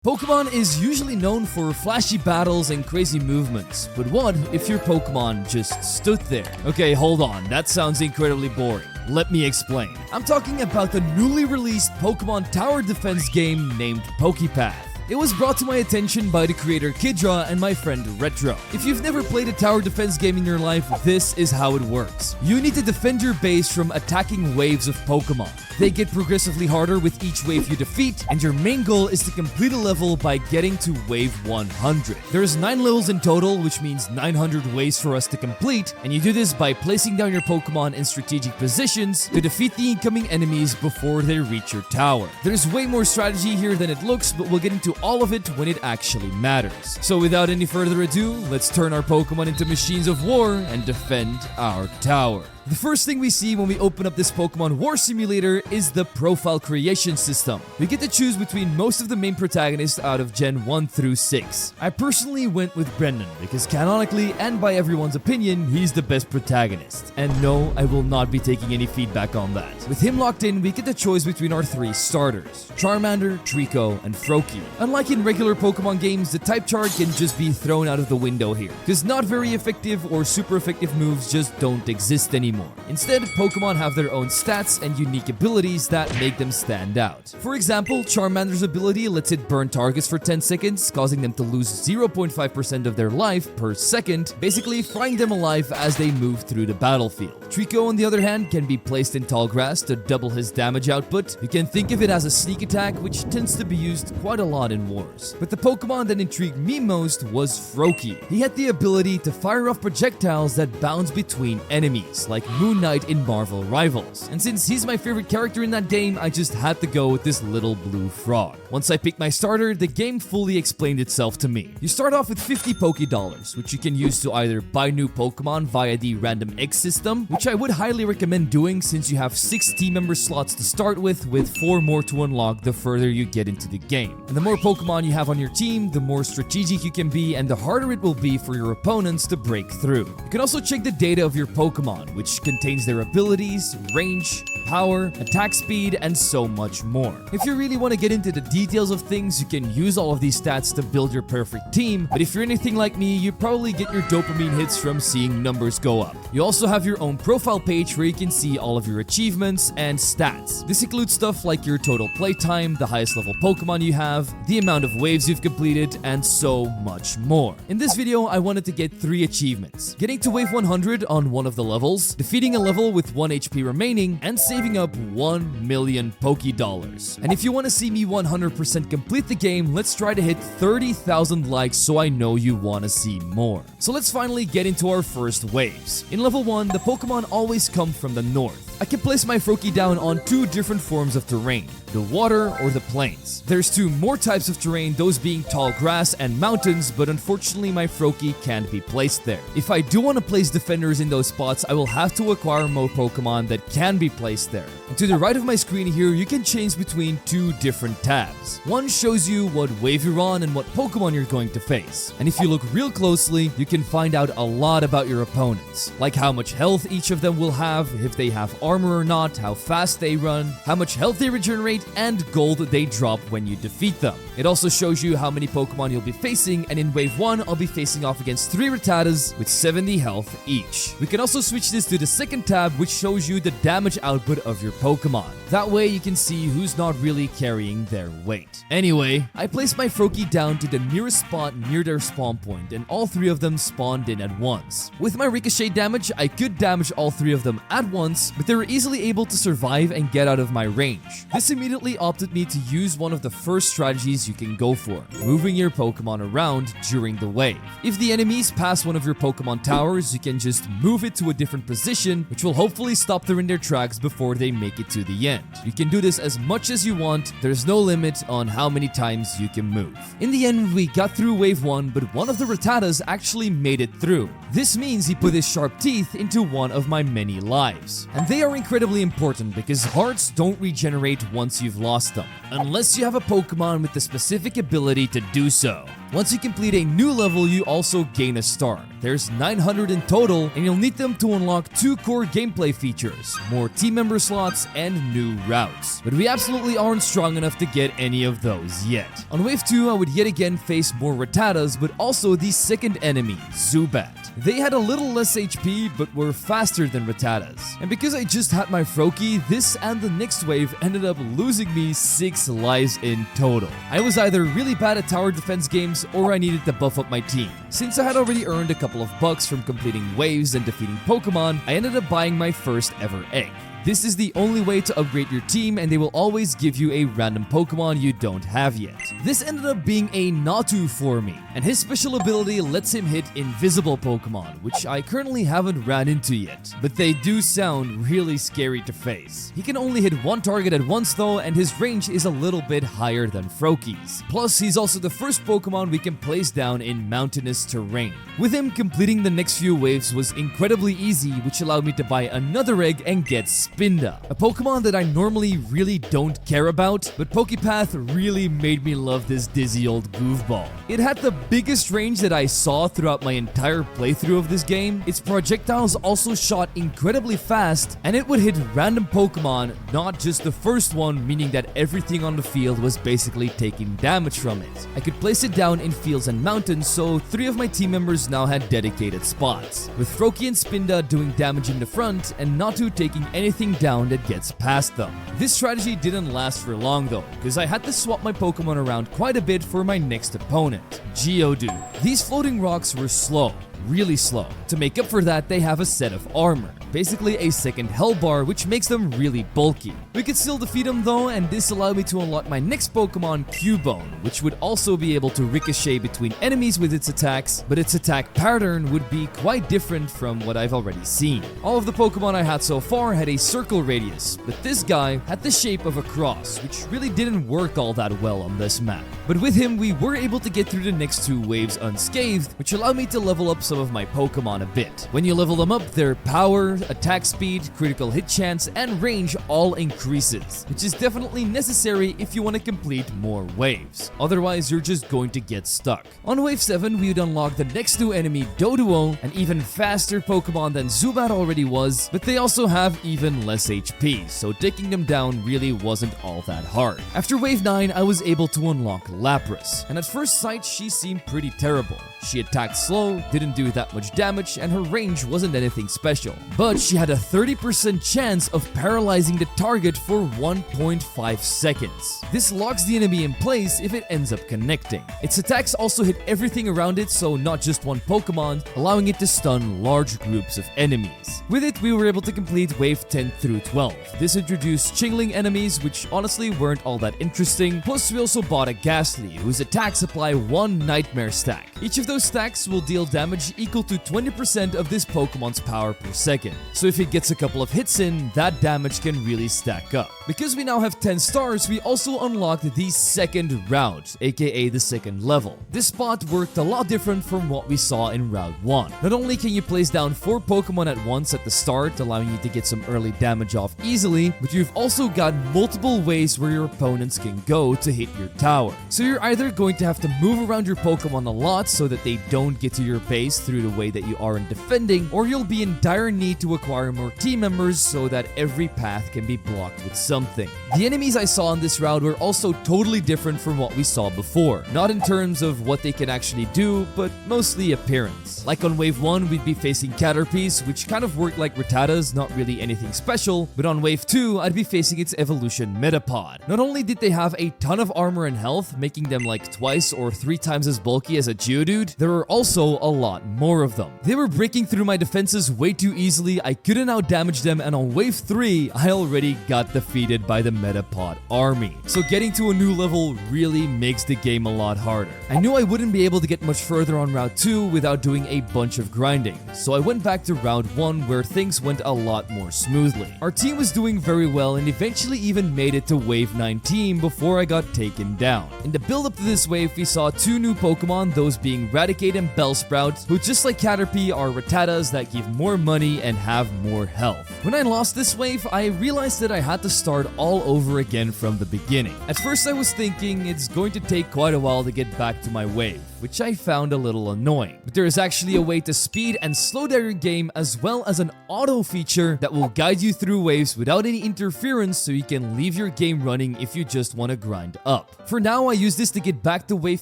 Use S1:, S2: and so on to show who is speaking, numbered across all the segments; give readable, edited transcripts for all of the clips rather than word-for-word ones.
S1: Pokemon is usually known for flashy battles and crazy movements, but what if your Pokemon just stood there? Okay, hold on, that sounds incredibly boring. Let me explain. I'm talking about the newly released Pokemon tower defense game named PokéPath. It was brought to my attention by the creator Kidra and my friend Retro. If you've never played a tower defense game in your life, this is how it works. You need to defend your base from attacking waves of Pokemon. They get progressively harder with each wave you defeat, and your main goal is to complete a level by getting to wave 100. There's 9 levels in total, which means 900 ways for us to complete, and you do this by placing down your Pokemon in strategic positions to defeat the incoming enemies before they reach your tower. There's way more strategy here than it looks, but we'll get into all of it when it actually matters. So without any further ado, let's turn our Pokemon into machines of war and defend our tower. The first thing we see when we open up this Pokemon War Simulator is the profile creation system. We get to choose between most of the main protagonists out of Gen 1 through 6. I personally went with Brendan because canonically and by everyone's opinion, he's the best protagonist. And no, I will not be taking any feedback on that. With him locked in, we get the choice between our 3 starters: Charmander, Trico, and Froakie. Unlike in regular Pokemon games, the type chart can just be thrown out of the window here, because not very effective or super effective moves just don't exist anymore. Instead, Pokemon have their own stats and unique abilities that make them stand out. For example, Charmander's ability lets it burn targets for 10 seconds, causing them to lose 0.5% of their life per second, basically frying them alive as they move through the battlefield. Trico, on the other hand, can be placed in tall grass to double his damage output. You can think of it as a sneak attack, which tends to be used quite a lot in wars. But the Pokemon that intrigued me most was Froakie. He had the ability to fire off projectiles that bounce between enemies, like Moon Knight in Marvel Rivals. And since he's my favorite character in that game, I just had to go with this little blue frog. Once I picked my starter, the game fully explained itself to me. You start off with 50 Pokédollars, which you can use to either buy new Pokemon via the Random X system, which I would highly recommend doing since you have 6 team member slots to start with 4 more to unlock the further you get into the game. And the more Pokemon you have on your team, the more strategic you can be and the harder it will be for your opponents to break through. You can also check the data of your Pokemon, which contains their abilities, range, power, attack speed, and so much more. If you really want to get into the details of things, you can use all of these stats to build your perfect team, but if you're anything like me, you probably get your dopamine hits from seeing numbers go up. You also have your own profile page where you can see all of your achievements and stats. This includes stuff like your total playtime, the highest level Pokemon you have, the amount of waves you've completed, and so much more. In this video, I wanted to get 3 achievements: getting to wave 100 on one of the levels, defeating a level with 1 HP remaining, and saving up 1 million Pokédollars. And if you want to see me 100% complete the game, let's try to hit 30,000 likes so I know you want to see more. So let's finally get into our first waves. In level 1, the Pokemon always come from the north. I can place my Froakie down on 2 different forms of terrain: the water or the plains. There's 2 more types of terrain, those being tall grass and mountains, but unfortunately my Froakie can't be placed there. If I do want to place defenders in those spots, I will have to acquire more Pokemon that can be placed there. And to the right of my screen here, you can change between 2 different tabs. One shows you what wave you're on and what Pokemon you're going to face. And if you look real closely, you can find out a lot about your opponents, like how much health each of them will have, if they have armor or not, how fast they run, how much health they regenerate, and gold they drop when you defeat them. It also shows you how many Pokemon you'll be facing, and in wave 1, I'll be facing off against 3 Rattatas with 70 health each. We can also switch this to the second tab, which shows you the damage output of your Pokemon. That way you can see who's not really carrying their weight. Anyway, I placed my Froakie down to the nearest spot near their spawn point, and all 3 of them spawned in at once. With my ricochet damage, I could damage all 3 of them at once, but they were easily able to survive and get out of my range. This immediately opted me to use one of the first strategies you can go for: moving your Pokemon around during the wave. If the enemies pass one of your Pokemon towers, you can just move it to a different position, which will hopefully stop them in their tracks before they make it to the end. You can do this as much as you want, there's no limit on how many times you can move. In the end, we got through wave 1, but one of the Rattatas actually made it through. This means he put his sharp teeth into one of my many lives. And they are incredibly important because hearts don't regenerate once you've lost them, unless you have a Pokemon with the specific ability to do so. Once you complete a new level, you also gain a star. There's 900 in total, and you'll need them to unlock 2 core gameplay features, more team member slots, and new routes. But we absolutely aren't strong enough to get any of those yet. On Wave 2, I would yet again face more Rattatas, but also the second enemy, Zubat. They had a little less HP, but were faster than Rattatas. And because I just had my Froakie, this and the next wave ended up losing me 6 lives in total. I was either really bad at tower defense games, or I needed to buff up my team. Since I had already earned a couple of bucks from completing waves and defeating Pokemon, I ended up buying my first ever egg. This is the only way to upgrade your team, and they will always give you a random Pokemon you don't have yet. This ended up being a Natu for me, and his special ability lets him hit invisible Pokemon, which I currently haven't ran into yet, but they do sound really scary to face. He can only hit one target at once though, and his range is a little bit higher than Froakie's. Plus, he's also the first Pokemon we can place down in mountainous terrain. With him, completing the next few waves was incredibly easy, which allowed me to buy another egg and get Spinda, a Pokemon that I normally really don't care about, but PokéPath really made me love this dizzy old goofball. It had the biggest range that I saw throughout my entire playthrough of this game, its projectiles also shot incredibly fast, and it would hit random Pokemon, not just the first one, meaning that everything on the field was basically taking damage from it. I could place it down in fields and mountains, so 3 of my team members now had dedicated spots, with Froakie and Spinda doing damage in the front, and Natu taking anything down that gets past them. This strategy didn't last for long though, because I had to swap my Pokemon around quite a bit for my next opponent, Geodude. These floating rocks were slow, really slow. To make up for that, they have a set of armor, basically a second health bar, which makes them really bulky. We could still defeat them though, and this allowed me to unlock my next Pokemon, Cubone, which would also be able to ricochet between enemies with its attacks, but its attack pattern would be quite different from what I've already seen. All of the Pokemon I had so far had a circle radius, but this guy had the shape of a cross, which really didn't work all that well on this map. But with him, we were able to get through the next 2 waves unscathed, which allowed me to level up some of my Pokemon a bit. When you level them up, their power, attack speed, critical hit chance, and range all increases, which is definitely necessary if you want to complete more waves. Otherwise, you're just going to get stuck. On wave 7, we would unlock the next new enemy, Doduo, an even faster Pokemon than Zubat already was, but they also have even less HP, so taking them down really wasn't all that hard. After wave 9, I was able to unlock Lapras, and at first sight, she seemed pretty terrible. She attacked slow, didn't do that much damage, and her range wasn't anything special. But she had a 30% chance of paralyzing the target for 1.5 seconds. This locks the enemy in place if it ends up connecting. Its attacks also hit everything around it, so not just one Pokemon, allowing it to stun large groups of enemies. With it, we were able to complete wave 10 through 12. This introduced Chingling enemies, which honestly weren't all that interesting, plus we also bought a Ghastly, whose attacks apply 1 Nightmare stack. Each of those stacks will deal damage equal to 20% of this Pokemon's power per second. So if it gets a couple of hits in, that damage can really stack up. Because we now have 10 stars, we also unlocked the second route, aka the second level. This spot worked a lot different from what we saw in Route 1. Not only can you place down 4 Pokemon at once at the start, allowing you to get some early damage off easily, but you've also got multiple ways where your opponents can go to hit your tower. So you're either going to have to move around your Pokemon a lot so that they don't get to your base through the way that you aren't defending, or you'll be in dire need to acquire more team members so that every path can be blocked with something. The enemies I saw on this route were also totally different from what we saw before, not in terms of what they can actually do, but mostly appearance. Like on wave 1, we'd be facing Caterpies, which kind of worked like Rattatas, not really anything special, but on wave 2, I'd be facing its evolution Metapod. Not only did they have a ton of armor and health, making them like twice or 3 times as bulky as a Geodude, there were also a lot more of them. They were breaking through my defenses way too easily, I couldn't out-damage them, and on wave 3, I already got defeated by the Metapod army. So getting to a new level really makes the game a lot harder. I knew I wouldn't be able to get much further on Route 2 without doing a bunch of grinding, so I went back to Route 1 where things went a lot more smoothly. Our team was doing very well and eventually even made it to wave 19 before I got taken down. In the build up to this wave, we saw 2 new Pokemon, those being Raticate and Bellsprout, who just like Caterpie are Rattatas that give more money and have more health. When I lost this wave, I realized that I had to start all over again from the beginning. At first I was thinking it's going to take quite a while to get back to my wave. which I found a little annoying. But there is actually a way to speed and slow down your game, as well as an auto feature that will guide you through waves without any interference, so you can leave your game running if you just want to grind up. For now, I use this to get back to wave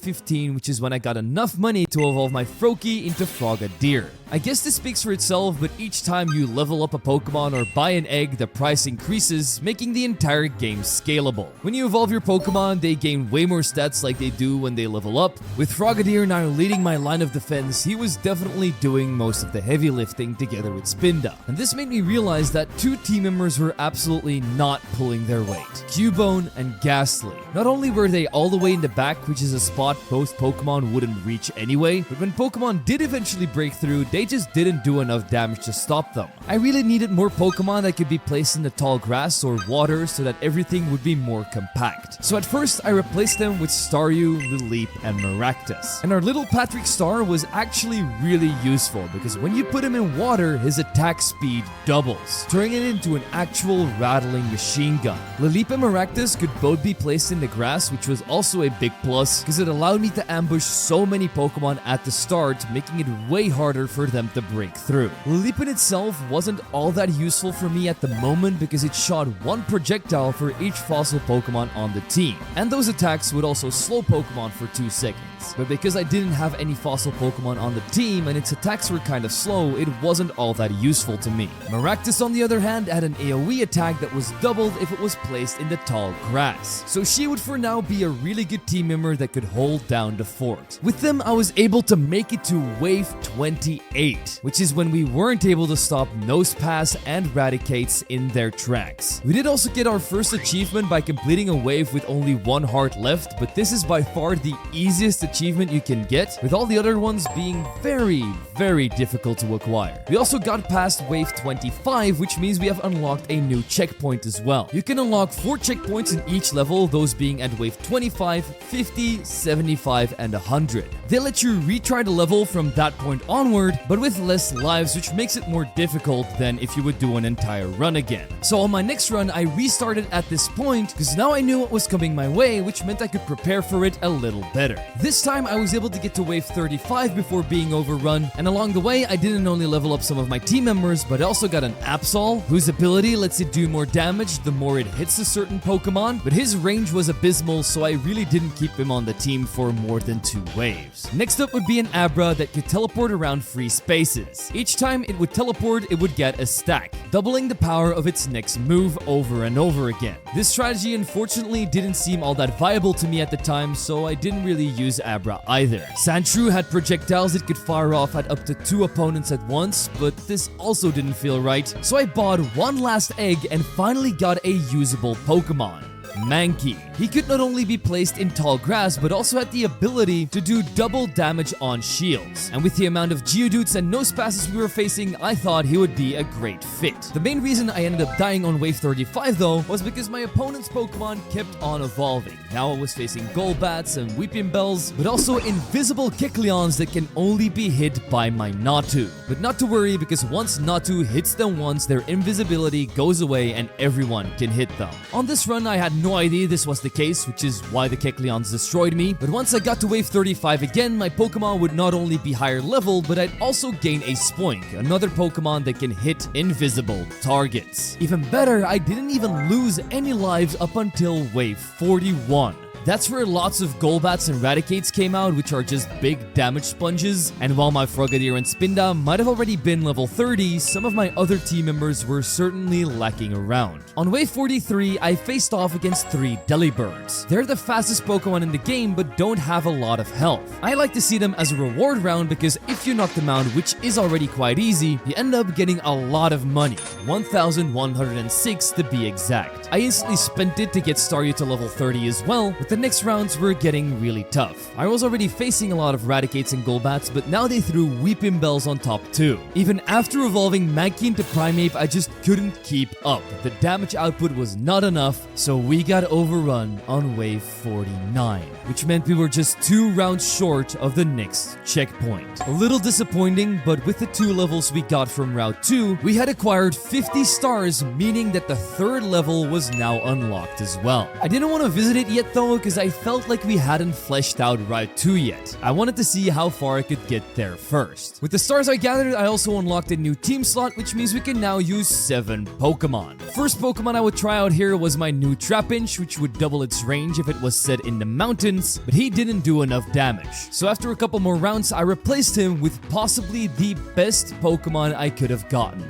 S1: 15, which is when I got enough money to evolve my Froakie into Frogadier. I guess this speaks for itself, but each time you level up a Pokemon or buy an egg, the price increases, making the entire game scalable. When you evolve your Pokemon, they gain way more stats like they do when they level up. With Frogadier now leading my line of defense, he was definitely doing most of the heavy lifting together with Spinda. And this made me realize that two team members were absolutely not pulling their weight: Cubone and Ghastly. Not only were they all the way in the back, which is a spot most Pokemon wouldn't reach anyway, but when Pokemon did eventually break through, they just didn't do enough damage to stop them. I really needed more Pokemon that could be placed in the tall grass or water so that everything would be more compact. So at first, I replaced them with Staryu, Lileep, and Maractus. And our little Patrick Star was actually really useful because when you put him in water, his attack speed doubles, turning it into an actual rattling machine gun. Lileep and Maractus could both be placed in the grass, which was also a big plus because it allowed me to ambush so many Pokemon at the start, making it way harder for them to break through. Lileep in itself wasn't all that useful for me at the moment because it shot one projectile for each fossil Pokemon on the team, and those attacks would also slow Pokemon for 2 seconds. But because I didn't have any fossil Pokemon on the team and its attacks were kind of slow, it wasn't all that useful to me. Maractus, on the other hand, had an AoE attack that was doubled if it was placed in the tall grass, so she would for now be a really good team member that could hold down the fort. With them, I was able to make it to wave 28, which is when we weren't able to stop Nosepass and Raticates in their tracks. We did also get our first achievement by completing a wave with only 1 heart left, but this is by far the easiest achievement you can get, with all the other ones being very difficult to acquire. We also got past wave 25, which means we have unlocked a new checkpoint as well. You can unlock 4 checkpoints in each level, those being at wave 25, 50, 75, and 100. They let you retry the level from that point onward, but with less lives, which makes it more difficult than if you would do an entire run again. So on my next run, I restarted at this point because now I knew what was coming my way, which meant I could prepare for it a little better. This time I was able to get to wave 35 before being overrun, and along the way I didn't only level up some of my team members, but I also got an Absol, whose ability lets it do more damage the more it hits a certain Pokemon, but his range was abysmal, so I really didn't keep him on the team for more than 2 waves. Next up would be an Abra that could teleport around free spaces. Each time it would teleport, it would get a stack, doubling the power of its next move over and over again. This strategy unfortunately didn't seem all that viable to me at the time, so I didn't really use Abra either. Sandshrew had projectiles it could fire off at up to 2 opponents at once, but this also didn't feel right, so I bought one last egg and finally got a usable Pokemon: Mankey. He could not only be placed in tall grass, but also had the ability to do double damage on shields. And with the amount of Geodudes and Nosepasses we were facing, I thought he would be a great fit. The main reason I ended up dying on wave 35 though, was because my opponent's Pokemon kept on evolving. Now I was facing Golbats and Weepinbells, but also invisible Kecleons that can only be hit by my Natu. But not to worry, because once Natu hits them once, their invisibility goes away and everyone can hit them. On this run, I had no idea this was the case, which is why the Kecleons destroyed me, but once I got to wave 35 again, my Pokemon would not only be higher level, but I'd also gain a Spoink, another Pokemon that can hit invisible targets. Even better, I didn't even lose any lives up until wave 41. That's where lots of Golbats and Raticates came out, which are just big damage sponges, and while my Frogadier and Spinda might have already been level 30, some of my other team members were certainly lacking around. On wave 43, I faced off against 3 Delibirds. They're the fastest Pokemon in the game, but don't have a lot of health. I like to see them as a reward round because if you knock them out, which is already quite easy, you end up getting a lot of money, 1,106 to be exact. I instantly spent it to get Staryu to level 30 as well, but the next rounds were getting really tough. I was already facing a lot of Raticates and Golbats, but now they threw Weepinbells on top too. Even after evolving Mankey into Primeape, I just couldn't keep up. The damage output was not enough, so we got overrun on wave 49, which meant we were just 2 rounds short of the next checkpoint. A little disappointing, but with the 2 levels we got from Route 2, we had acquired 50 stars, meaning that the 3rd level was now unlocked as well. I didn't want to visit it yet though, because I felt like we hadn't fleshed out Route 2 yet. I wanted to see how far I could get there first. With the stars I gathered, I also unlocked a new team slot, which means we can now use 7 Pokemon. First Pokemon I would try out here was my new Trapinch, which would double its range if it was set in the mountains, but he didn't do enough damage. So after a couple more rounds, I replaced him with possibly the best Pokemon I could have gotten.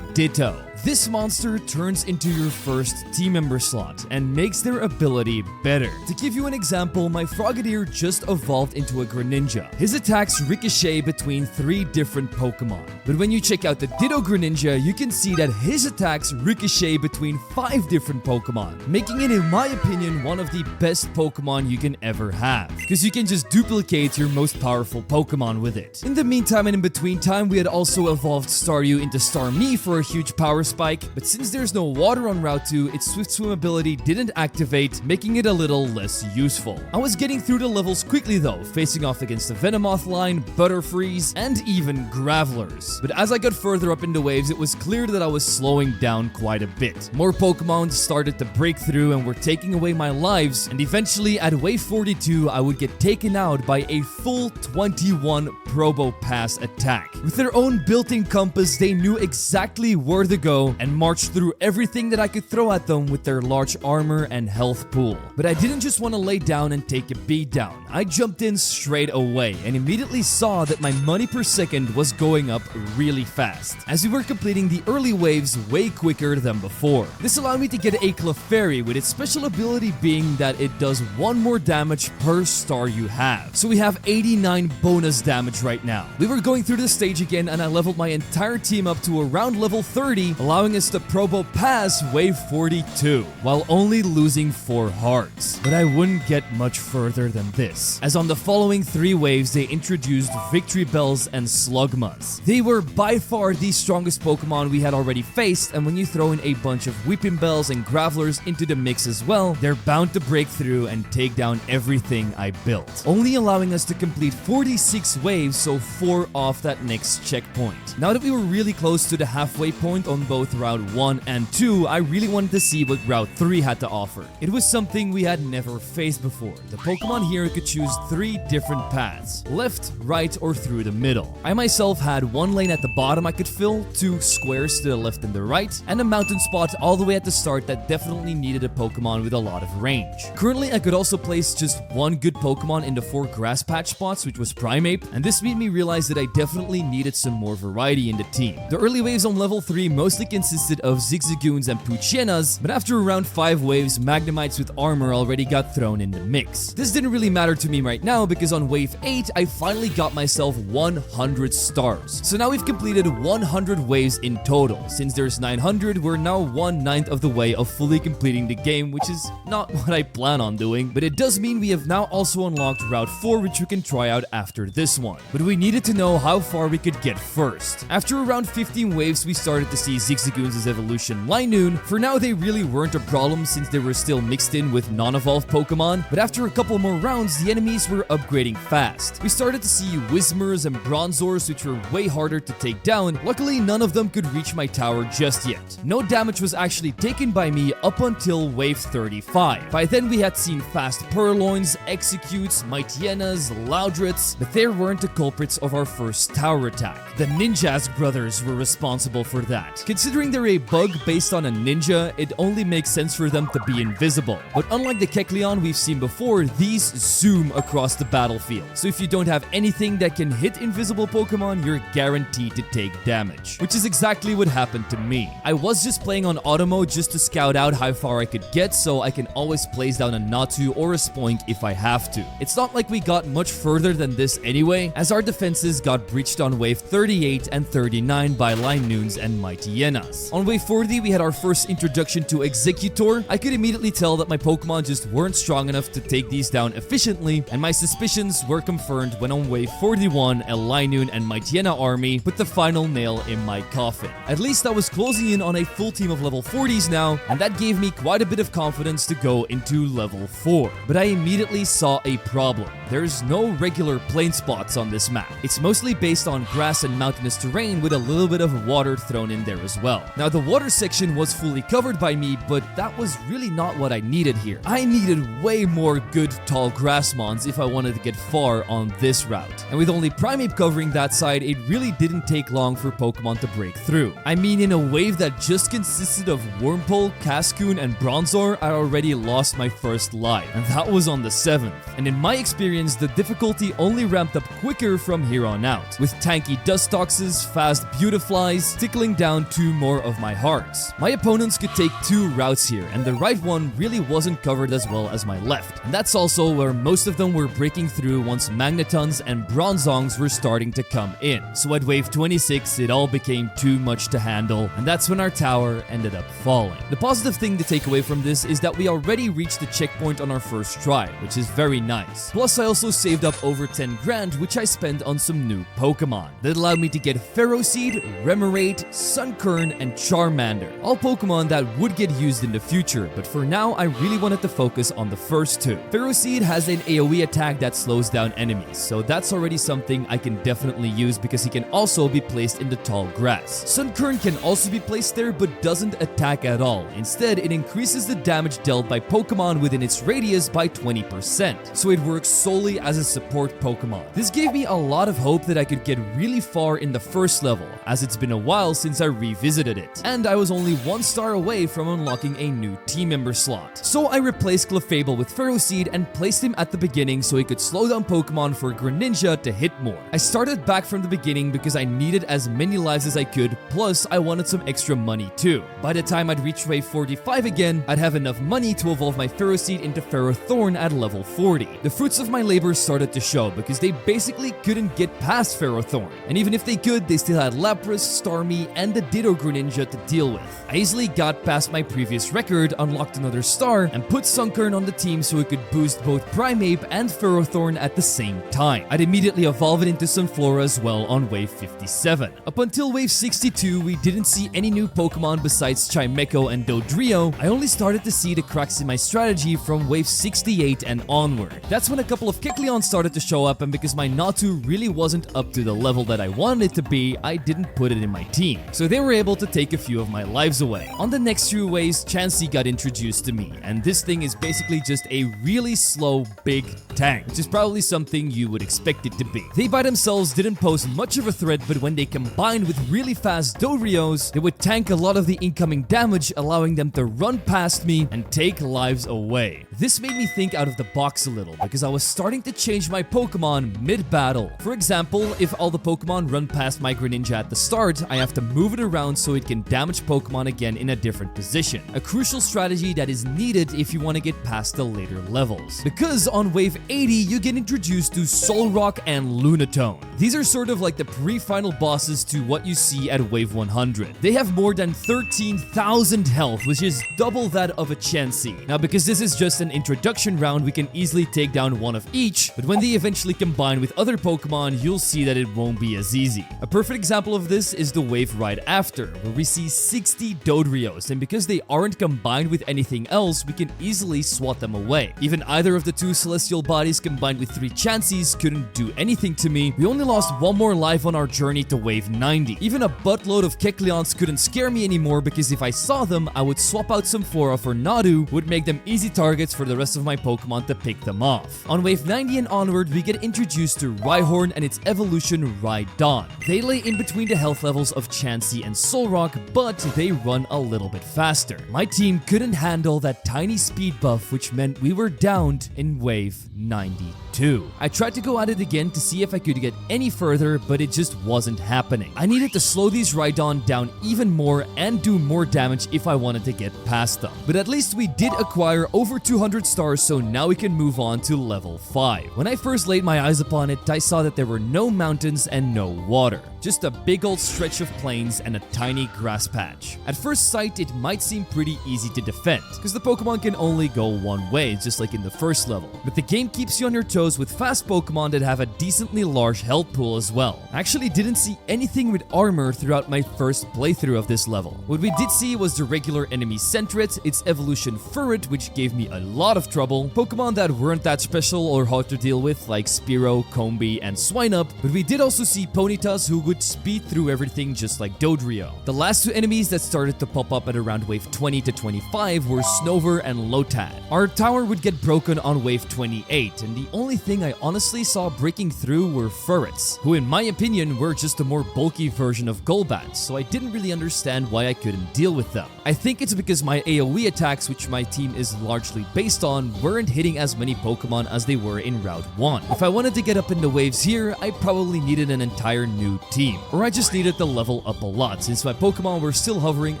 S1: Ditto. This monster turns into your first team member slot and makes their ability better. To give you an example, my Frogadier just evolved into a Greninja. His attacks ricochet between 3 different Pokemon. But when you check out the Ditto Greninja, you can see that his attacks ricochet between 5 different Pokemon, making it, in my opinion, one of the best Pokemon you can ever have, because you can just duplicate your most powerful Pokemon with it. In the meantime and in between time, we had also evolved Staryu into Starmie for a huge power spike, but since there's no water on Route 2, its Swift Swim ability didn't activate, making it a little less useful. I was getting through the levels quickly though, facing off against the Venomoth line, Butterfrees, and even Gravelers. But as I got further up in the waves, it was clear that I was slowing down quite a bit. More Pokemon started to break through and were taking away my lives, and eventually at wave 42, I would get taken out by a full 21 Probopass attack. With their own built-in compass, they knew exactly where to go and marched through everything that I could throw at them with their large armor and health pool. But I didn't just want to lay down and take a beat down. I jumped in straight away and immediately saw that my money per second was going up really fast, as we were completing the early waves way quicker than before. This allowed me to get a Clefairy, with its special ability being that it does 1 more damage per star you have. So we have 89 bonus damage right now. We were going through the stage again and I leveled my entire team up to around level 30, allowing us to Probopass wave 42, while only losing 4 hearts. But I wouldn't get much further than this, as on the following 3 waves they introduced Victory Bells and Slugmas. They were by far the strongest Pokemon we had already faced, and when you throw in a bunch of Weeping Bells and Gravelers into the mix as well, they're bound to break through and take down everything I built, only allowing us to complete 46 waves, so 4 off that next checkpoint. Now that we were really close to the halfway point on both Route 1 and 2, I really wanted to see what Route 3 had to offer. It was something we had never faced before. The Pokemon here could choose 3 different paths: left, right, or through the middle. I myself had 1 lane at the bottom I could fill, 2 squares to the left and the right, and a mountain spot all the way at the start that definitely needed a Pokemon with a lot of range. Currently, I could also place just 1 good Pokemon in the 4 grass patch spots, which was Primeape, and this made me realize that I definitely needed some more variety in the team. The early waves on level 3 mostly consisted of Zigzagoons and Poochyenas, but after around 5 waves, Magnemites with armor already got thrown in the mix. This didn't really matter to me right now because on wave 8, I finally got myself 100 stars. So now we've completed 100 waves in total. Since there's 900, we're now 1/9 of the way of fully completing the game, which is not what I plan on doing, but it does mean we have now also unlocked Route 4, which we can try out after this one. But we needed to know how far we could get first. After around 15 waves, we started to see Zigzagoons' evolution Linoon. For now, they really weren't a problem since they were still mixed in with non-evolved Pokemon, but after a couple more rounds, the enemies were upgrading fast. We started to see Whismurs and Bronzors, which were way harder to take down. Luckily, none of them could reach my tower just yet. No damage was actually taken by me up until wave 35. By then, we had seen fast Purloins, Executes, Mightyienas, Loudrits, but they weren't the culprits of our first tower attack. The Ninjas brothers were responsible for that. Considering they're a bug based on a ninja, it only makes sense for them to be invisible. But unlike the Kecleon we've seen before, these zoom across the battlefield. So if you don't have anything that can hit invisible Pokemon, you're guaranteed to take damage, which is exactly what happened to me. I was just playing on auto mode just to scout out how far I could get, so I can always place down a Natu or a Spoink if I have to. It's not like we got much further than this anyway, as our defenses got breached on wave 38 and 39 by Linoons and Mightyienas. On wave 40, we had our first introduction to Executor. I could immediately tell that my Pokemon just weren't strong enough to take these down efficiently, and my suspicions were confirmed when on wave 41, a Linoon and Mightyena army put the final nail in my coffin. At least I was closing in on a full team of level 40s now, and that gave me quite a bit of confidence to go into level 4. But I immediately saw a problem. there's no regular plain spots on this map. It's mostly based on grass and mountainous terrain with a little bit of water thrown in there as well. Now the water section was fully covered by me, but that was really not what I needed here. I needed way more good tall grass mons if I wanted to get far on this route. And with only Primeape covering that side, it really didn't take long for Pokemon to break through. I mean, in a wave that just consisted of Wurmple, Cascoon, and Bronzor, I already lost my first life, and that was on the 7th. And in my experience, the difficulty only ramped up quicker from here on out, with tanky Dustoxes, fast Beautiflies, tickling down 2 more of my hearts. My opponents could take 2 routes here, and the right one really wasn't covered as well as my left. And that's also where most of them were breaking through once Magnetons and Bronzongs were starting to come in. So at wave 26, it all became too much to handle, and that's when our tower ended up falling. The positive thing to take away from this is that we already reached the checkpoint on our first try, which is very nice. Plus, I also saved up over 10 grand, which I spent on some new Pokemon. That allowed me to get Ferroseed, Remoraid, Sunkern, and Charmander. All Pokemon that would get used in the future, but for now, I really wanted to focus on the first 2. Ferroseed has an AoE attack that slows down enemies, so that's already something I can definitely use because he can also be placed in the tall grass. Sunkern can also be placed there but doesn't attack at all. Instead, it increases the damage dealt by Pokemon within its radius by 20%, so it works solely as a support Pokemon. This gave me a lot of hope that I could get really far in the first level, as it's been a while since I revisited it, and I was only 1 star away from unlocking a new team member slot. So I replaced Clefable with Ferroseed and placed him at the beginning so he could slow down Pokemon for Greninja to hit more. I started back from the beginning because I needed as many lives as I could, plus I wanted some extra money too. By the time I'd reach wave 45 again, I'd have enough money to evolve my Ferroseed into Ferrothorn at level 40. The fruits of my labor started to show because they basically couldn't get past Ferrothorn, and even if they could, they still had Lapras, Starmie, and the Ditto Greninja to deal with. I easily got past my previous record, unlocked another star, and put Sunkern on the team so it could boost both Primeape and Ferrothorn at the same time. I'd immediately evolve it into Sunflora as well on wave 57. Up until wave 62, we didn't see any new Pokemon besides Chimecho and Dodrio. I only started to see the cracks in my strategy from wave 68 and onward. That's when a couple of Kecleons started to show up, and because my Natu really wasn't up to the level that I wanted it to be, I didn't put it in my team, so they were able to take a few of my lives away. On the next few waves, Chansey got introduced to me, and this thing is basically just a really slow, big tank, which is probably something you would expect it to be. They by themselves didn't pose much of a threat, but when they combined with really fast Dodrios, they would tank a lot of the incoming damage, allowing them to run past me and take lives away. This made me think out of the box a little because I was starting to change my Pokemon mid-battle. For example, if all the Pokemon run past my Greninja at the start, I have to move it around so it can damage Pokemon again in a different position. A crucial strategy that is needed if you want to get past the later levels. Because on wave 80, you get introduced to Solrock and Lunatone. These are sort of like the pre-final bosses to what you see at wave 100. They have more than 13,000 health, which is double that of a Chansey. Now, because this is just an introduction round, we can easily take down one of each, but when they eventually combine with other Pokemon, you'll see that it won't be as easy. A perfect example of this is the wave right after, where we see 60 Dodrios, and because they aren't combined with anything else, we can easily swat them away. Even either of the 2 Celestial Bodies combined with 3 Chanseys couldn't do anything to me. We only lost 1 more life on our journey to wave 90. Even a buttload of Kecleons couldn't scare me anymore because if I saw them, I would swap out some Flora for Nadu, would make them easy targets for the rest of my Pokemon to pick them off. On wave 90 and onward, we get introduced to Rhyhorn and its evolution Rhydon. They lay in between the health levels of Chansey and Solrock, but they run a little bit faster. My team couldn't handle that tiny speed buff, which meant we were downed in wave 92. I tried to go at it again to see if I could get any further, but it just wasn't happening. I needed to slow these Rhydon down even more and do more damage if I wanted to get past them. But at least we did acquire over 200 stars, so now we can move on to level 5. When I first laid my eyes upon it, I saw that there were no mountains and no water. just a big old stretch of plains and a tiny grass patch. At first sight, it might seem pretty easy to defend, because the Pokemon can only go one way, just like in the first level. But the game keeps you on your toes with fast Pokemon that have a decently large health pool as well. I actually didn't see anything with armor throughout my first playthrough of this level. What we did see was the regular enemy Sentret, its evolution Furret, which gave me a lot of trouble, Pokemon that weren't that special or hard to deal with like Spearow, Combee, and Swinub, but we did also see Ponytas who would speed through everything just like Dodrio. The last two enemies that started to pop up at around wave 20 to 25 were Snover and Lotad. Our tower would get broken on wave 28, and the only thing I honestly saw breaking through were Furrets, who in my opinion were just a more bulky version of Golbats, so I didn't really understand why I couldn't deal with them. I think it's because my AoE attacks, which my team is largely based on, weren't hitting as many Pokemon as they were in Route 1. If I wanted to get up in the waves here, I probably needed an entire new team, or I just needed to level up a lot since my Pokemon were still hovering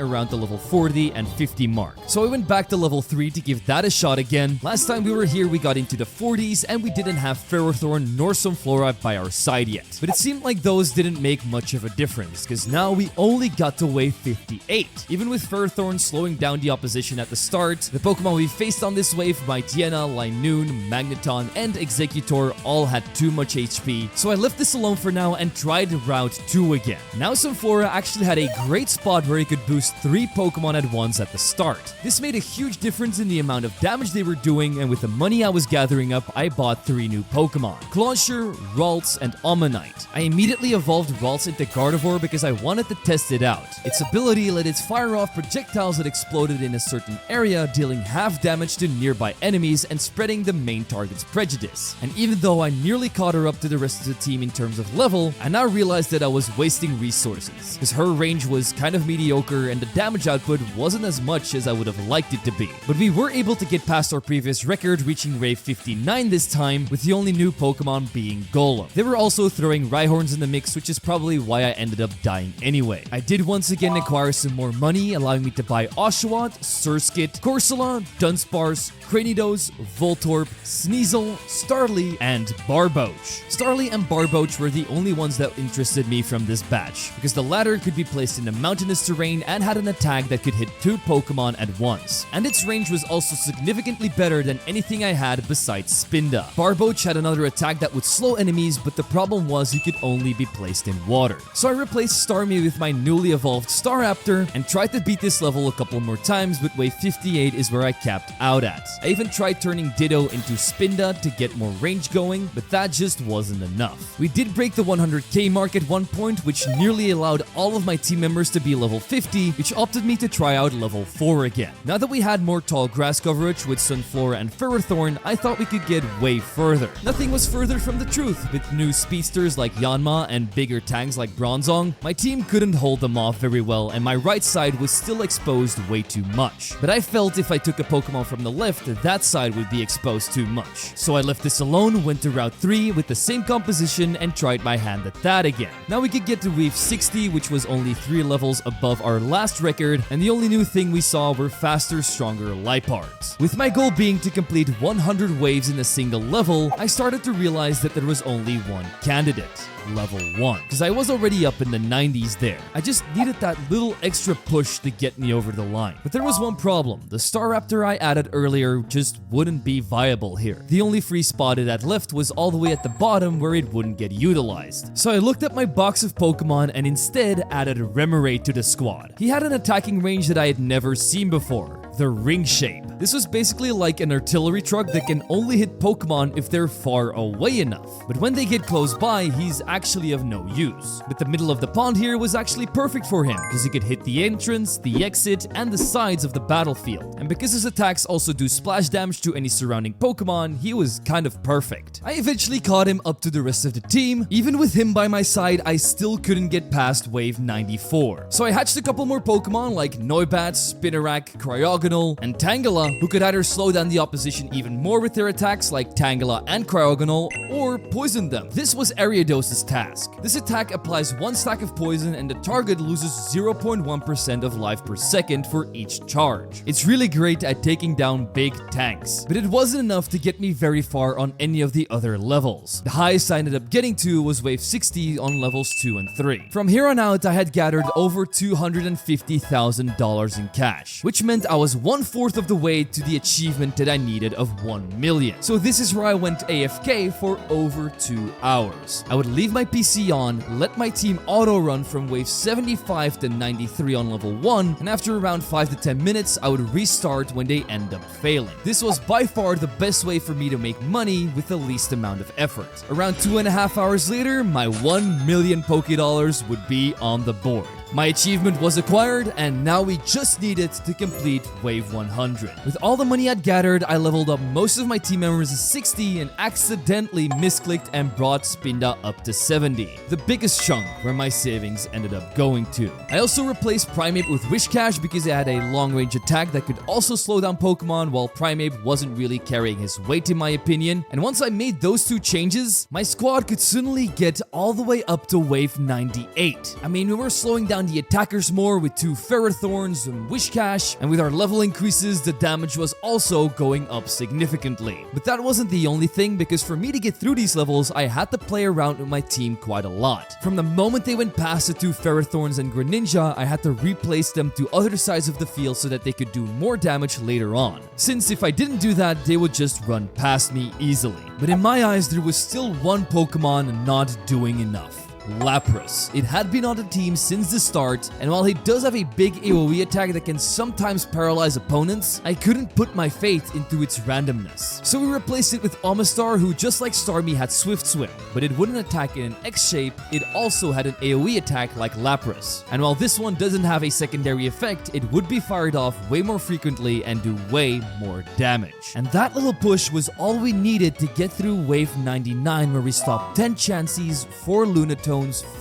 S1: around the level 40 and 50 mark. So I went back to level 3 to give that a shot again. Last time we were here, we got into the 40s and we didn't have Ferrothorn nor Sunflora by our side yet. But it seemed like those didn't make much of a difference, because now we only got to wave 58. Even with Ferrothorn slowing down the opposition at the start, the Pokemon we faced on this wave, Mightyena, Linoon, Magneton, and Exeggutor all had too much HP, so I left this alone for now and tried Route 2 again. Now Sunflora actually had a great spot where he could boost 3 Pokemon at once at the start. This made a huge difference in the amount of damage they were doing, and with the money I was gathering up, I bought 3 new Pokemon: Clauncher, Ralts, and Omanyte. I immediately evolved Ralts into Gardevoir because I wanted to test it out. Its ability let it fire off projectiles that exploded in a certain area, dealing half damage to nearby enemies and spreading the main target's prejudice. And even though I nearly caught her up to the rest of the team in terms of level, I now realized that I was wasting resources, because her range was kind of mediocre and the damage output wasn't as much as I would have liked it to be. But we were able to get past our previous record, reaching wave 59 this time, with the only new Pokemon being Golem. They were also throwing Rhyhorns in the mix, which is probably why I ended up dying anyway. I did once again acquire some more money, allowing me to buy Oshawott, Surskit, Corsola, Dunsparce, Cranidos, Voltorb, Sneasel, Starly, and Barboach. Starly and Barboach were the only ones that interested me from this batch, because the latter could be placed in a mountainous terrain and had an attack that could hit 2 Pokemon at once. And its range was also significantly better than anything I had besides Spinda. Barboach had another attack that would slow enemies, but the problem was he could only be placed in water. So I replaced Starmie with my newly evolved Staraptor and tried to beat this level a couple more times, but wave 58 is where I capped out at. I even tried turning Ditto into Spinda to get more range going, but that just wasn't enough. We did break the 100k mark at one point, which nearly allowed all of my team members to be level 50, which opted me to try out level 4 again. Now that we had more tall grass coverage with Sunflora and Ferrothorn, I thought we could get way further. Nothing was further from the truth. With new speedsters like Yanma and bigger tanks like Bronzong, my team couldn't hold them off very well, and my right side was still exposed way too much. But I felt if I took a Pokemon from the left, that side would be exposed too much. So I left this alone, went to Route 3 with the same composition, and tried my hand at that again. Now we could get to wave 60, which was only 3 levels above our last record, and the only new thing we saw were faster, stronger Lipards. With my goal being to complete 100 waves in a single level, I started to realize that there was only one candidate: level 1, because I was already up in the 90s there. I just needed that little extra push to get me over the line. But there was one problem: the Staraptor I added earlier just wouldn't be viable here. The only free spot it had left was all the way at the bottom where it wouldn't get utilized. So I looked at my box of Pokemon and instead added Remoraid to the squad. He had an attacking range that I had never seen before: the ring shape. This was basically like an artillery truck that can only hit Pokemon if they're far away enough. But when they get close by, he's actually of no use. But the middle of the pond here was actually perfect for him, because he could hit the entrance, the exit, and the sides of the battlefield. And because his attacks also do splash damage to any surrounding Pokemon, he was kind of perfect. I eventually caught him up to the rest of the team. Even with him by my side, I still couldn't get past wave 94. So I hatched a couple more Pokemon like Noibat, Spinarak, Cryogly, Cryogonal, and Tangela, who could either slow down the opposition even more with their attacks like Tangela and Cryogonal, or poison them. This was Ariados's task. This attack applies 1 stack of poison and the target loses 0.1% of life per second for each charge. It's really great at taking down big tanks, but it wasn't enough to get me very far on any of the other levels. The highest I ended up getting to was wave 60 on levels 2 and 3. From here on out, I had gathered over $250,000 in cash, which meant I was 1/4 of the way to the achievement that I needed of 1 million. So this is where I went AFK for over 2 hours. I would leave my PC on, let my team auto run from wave 75 to 93 on level 1, and after around 5 to 10 minutes, I would restart when they end up failing. This was by far the best way for me to make money with the least amount of effort. Around 2.5 hours later, my 1 million Pokédollars would be on the board. My achievement was acquired, and now we just needed to complete wave 100. With all the money I'd gathered, I leveled up most of my team members to 60 and accidentally misclicked and brought Spinda up to 70, the biggest chunk where my savings ended up going to. I also replaced Primeape with Whiscash because it had a long-range attack that could also slow down Pokemon, while Primeape wasn't really carrying his weight in my opinion. And once I made those 2 changes, my squad could suddenly get all the way up to wave 98. I mean, we were slowing down the attackers more with 2 Ferrothorns and Whiscash, and with our level increases, the damage was also going up significantly. But that wasn't the only thing, because for me to get through these levels, I had to play around with my team quite a lot. From the moment they went past the 2 Ferrothorns and Greninja, I had to replace them to other sides of the field so that they could do more damage later on, since if I didn't do that, they would just run past me easily. But in my eyes, there was still one Pokemon not doing enough. Lapras. It had been on the team since the start, and while he does have a big AoE attack that can sometimes paralyze opponents, I couldn't put my faith into its randomness. So we replaced it with Omastar, who just like Starmie had Swift Swim, but it wouldn't attack in an X shape, it also had an AoE attack like Lapras. And while this one doesn't have a secondary effect, it would be fired off way more frequently and do way more damage. And that little push was all we needed to get through wave 99, where we stopped 10 Chanseys, 4 Lunatones,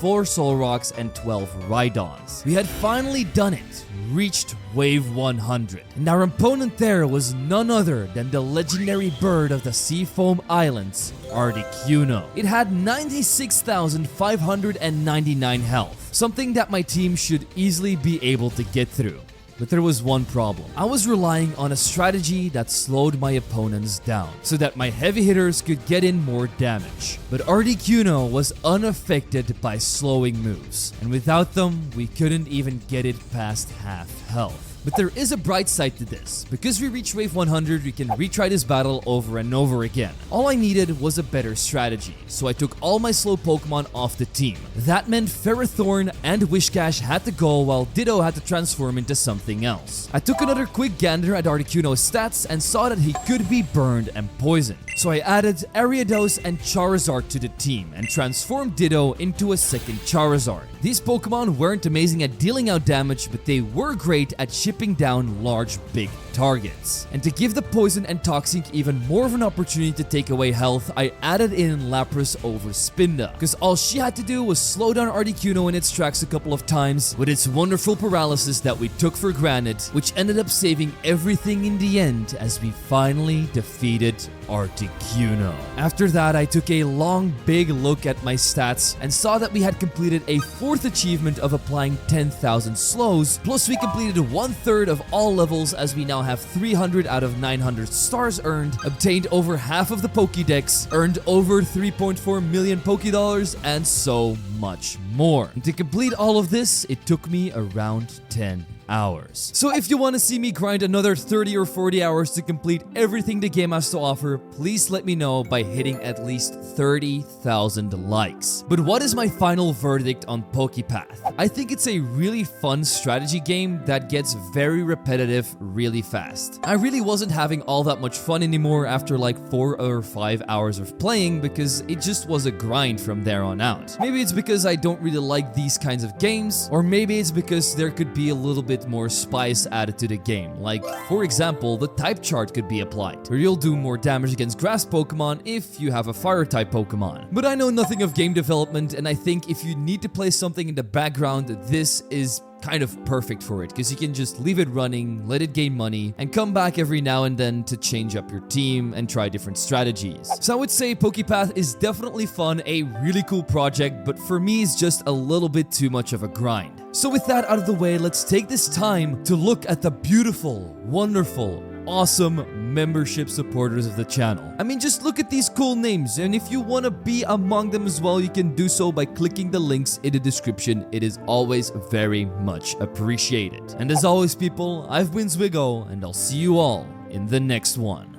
S1: 4 Solrocks, and 12 Rhydons. We had finally done it, reached wave 100. And our opponent there was none other than the legendary bird of the Seafoam Islands, Articuno. It had 96,599 health, something that my team should easily be able to get through. But there was one problem. I was relying on a strategy that slowed my opponents down, so that my heavy hitters could get in more damage. But Articuno was unaffected by slowing moves, and without them, we couldn't even get it past half health. But there is a bright side to this. Because we reached wave 100, we can retry this battle over and over again. All I needed was a better strategy, so I took all my slow Pokemon off the team. That meant Ferrothorn and Whiscash had to go, while Ditto had to transform into something else. I took another quick gander at Articuno's stats and saw that he could be burned and poisoned. So I added Ariados and Charizard to the team and transformed Ditto into a second Charizard. These Pokemon weren't amazing at dealing out damage, but they were great at chipping down large, big targets. And to give the Poison and Toxic even more of an opportunity to take away health, I added in Lapras over Spinda, because all she had to do was slow down Articuno in its tracks a couple of times with its wonderful paralysis that we took for granted, which ended up saving everything in the end as we finally defeated Articuno. After that, I took a long, big look at my stats and saw that we had completed a 4th achievement of applying 10,000 slows, plus we completed 1/3 of all levels, as we now have 300 out of 900 stars earned, obtained over half of the Pokédex, earned over 3.4 million Pokédollars, and so much more. And to complete all of this, it took me around 10 hours. So if you want to see me grind another 30 or 40 hours to complete everything the game has to offer, please let me know by hitting at least 30,000 likes. But what is my final verdict on PokéPath? I think it's a really fun strategy game that gets very repetitive really fast. I really wasn't having all that much fun anymore after like 4 or 5 hours of playing, because it just was a grind from there on out. Maybe it's because I don't really like these kinds of games, or maybe it's because there could be a little bit more spice added to the game. Like, for example, the type chart could be applied, where you'll do more damage against grass Pokemon if you have a fire type Pokemon. But I know nothing of game development, and I think if you need to play something in the background, this is kind of perfect for it because you can just leave it running, let it gain money, and come back every now and then to change up your team and try different strategies. So I would say PokéPath is definitely fun, a really cool project, but for me it's just a little bit too much of a grind. So with that out of the way, let's take this time to look at the beautiful, wonderful, awesome membership supporters of the channel. I mean, just look at these cool names, and if you want to be among them as well, you can do so by clicking the links in the description. It is always very much appreciated. And as always, people, I've been Zwiggo, and I'll see you all in the next one.